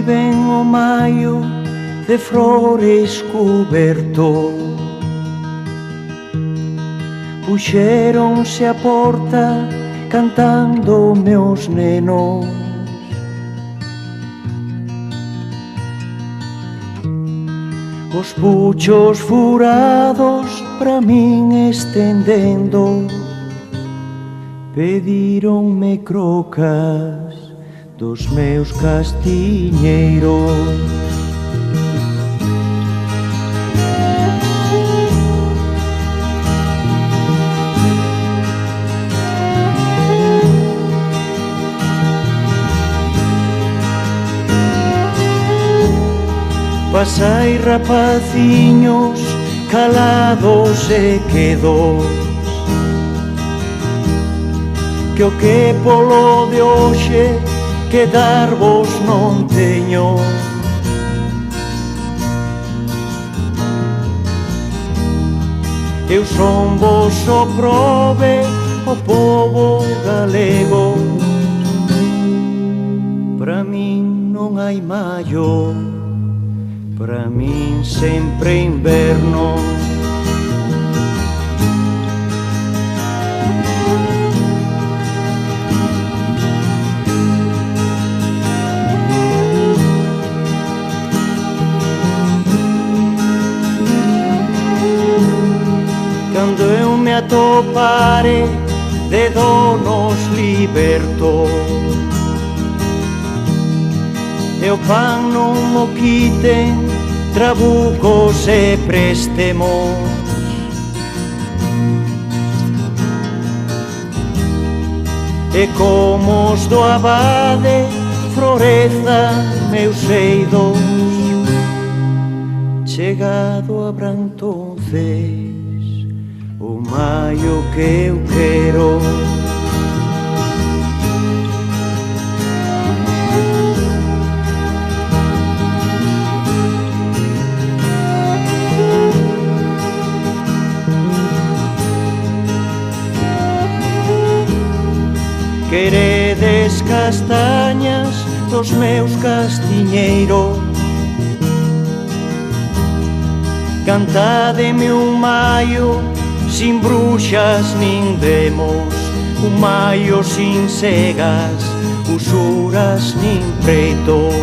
viven o maio de flores cuberto. Puxéronse a porta cantando meus nenos. Os puchos furados pra min estendendo, pedironme crocas dos meus castiñeiros. Pasai rapaciños calados e quedos, que o que polo de hoxe quedarvos non teño. Eu son vos o prove, o pobo galego. Pra min non hai maio, pra min sempre inverno. Cando eu me atopare de donos libertos, e o pan non mo quiten trabucos e préstemos. E como os do abade florezan meus eidos, chegado habrá entonces o maio que eu quero. Queredes castañas dos meus castiñeiros, cantademe un maio sin bruxas nin demos, un maio sin cegas, usuras nin preitos.